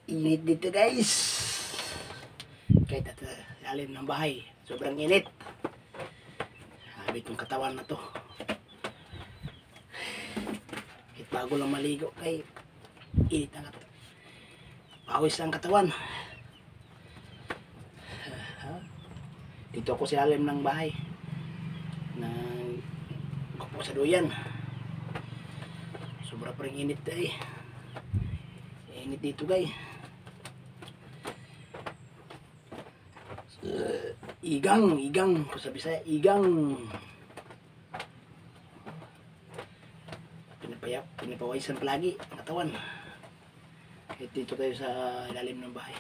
Init dito guys. Kahit at lalim ng bahay. Sobrang init. Habit yung katawan na to. Kahit bago lang maligo kay init ang katawan. Pawis ang katawan. Dito ako sa lalim ng bahay. Kupo sa duyan. Sobra pa rin init eh. Init dito guys. Igang kung sabi saya, igang. Pinapawisan palagi ang katawan. Kahit dito tayo sa ilalim ng bahay,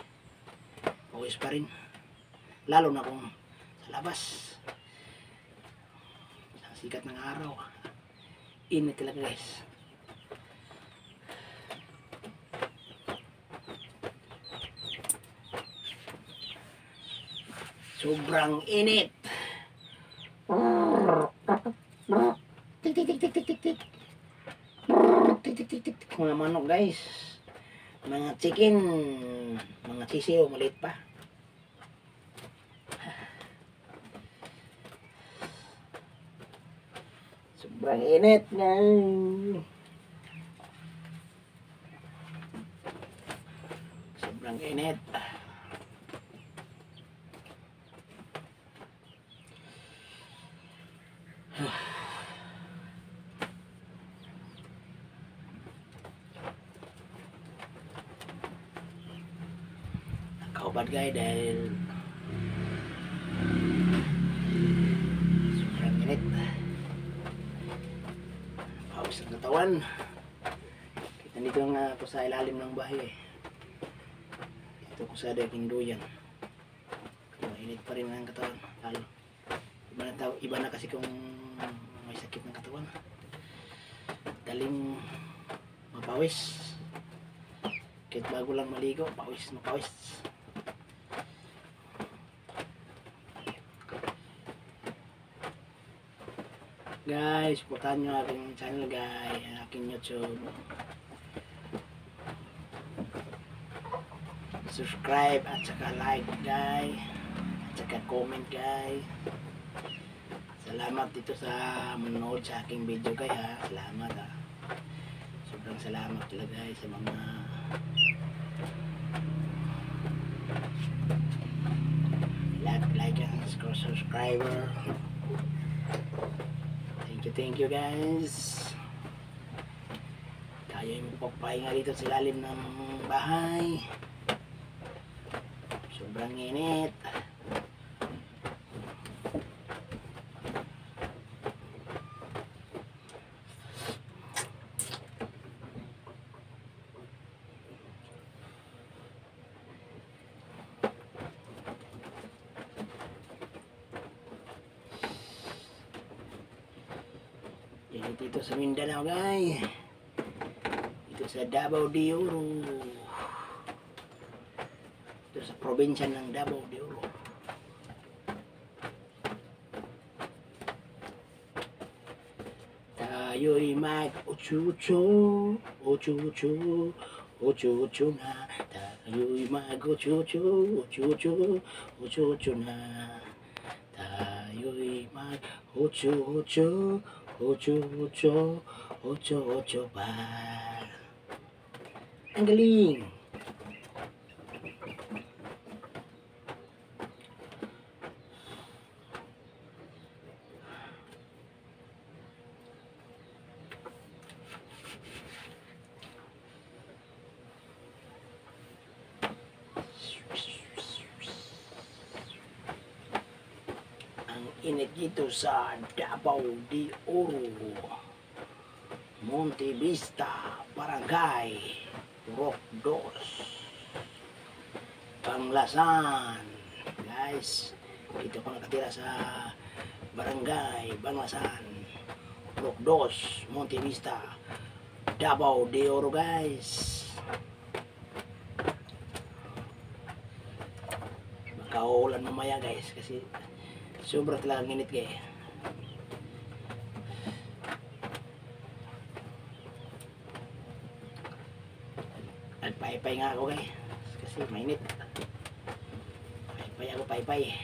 pawis pa rin. Lalo na kung sa labas, sa sikat ng araw, init talaga guys. Sobrang init. Tik tik tik tik tik tik tik. Tik tik tik tik tik. Mga manok guys. Mga chicken. Mga sisiyo maliit pa. Sobrang init guys. Sobrang init. Nakaubad guys dahil sobrang init. Pawis ang katawan. Kita dito nga ako sa ilalim ng bahay. Dito ko sa daking duyan. Mainit pa rin ang katawan. Lalo iba na kasi kung may sakit ng katawan. Daling mapawis. Kahit bago lang maligo, pawis. Guys, supportahan nyo aking channel guys, aking YouTube. Subscribe at saka like guys, at saka comment guys. Salamat dito sa manood sa aking video guys ha. Salamat ha. Sobrang salamat talaga guys sa mga like and subscriber. Thank you guys. Tayo yung magpapahinga dito sa lalim ng bahay. Sobrang init. Dito sa Mindanao guys, dito sa Davao de Oro, dito sa probinsya ng Davao de Oro. Tayo'y mag-uchucho na. Tayo'y mag-uchucho na. Tayo'y mag-uchucho pa. Ang galing. Init dito sa Davao de Oro, Monte Vista, Barangay Rockdos, Banglasan. Guys, dito ko nakatira sa Barangay Banglasan, Rockdos, Monte Vista, Davao de Oro guys. Makaulan mamaya guys kasi sobra talagang init guys. Nagpaipay nga ako guys kasi mainit. Paypay ako, paypay.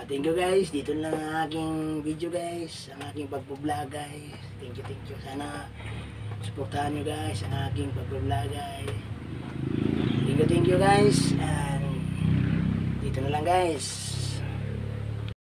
Thank you guys. Dito lang ang aking video guys. Ang aking pagpo-vlog guys. Thank you. Sana suportahan nyo guys ang aking pagpo-vlog guys. Thank you guys. And dito na lang guys.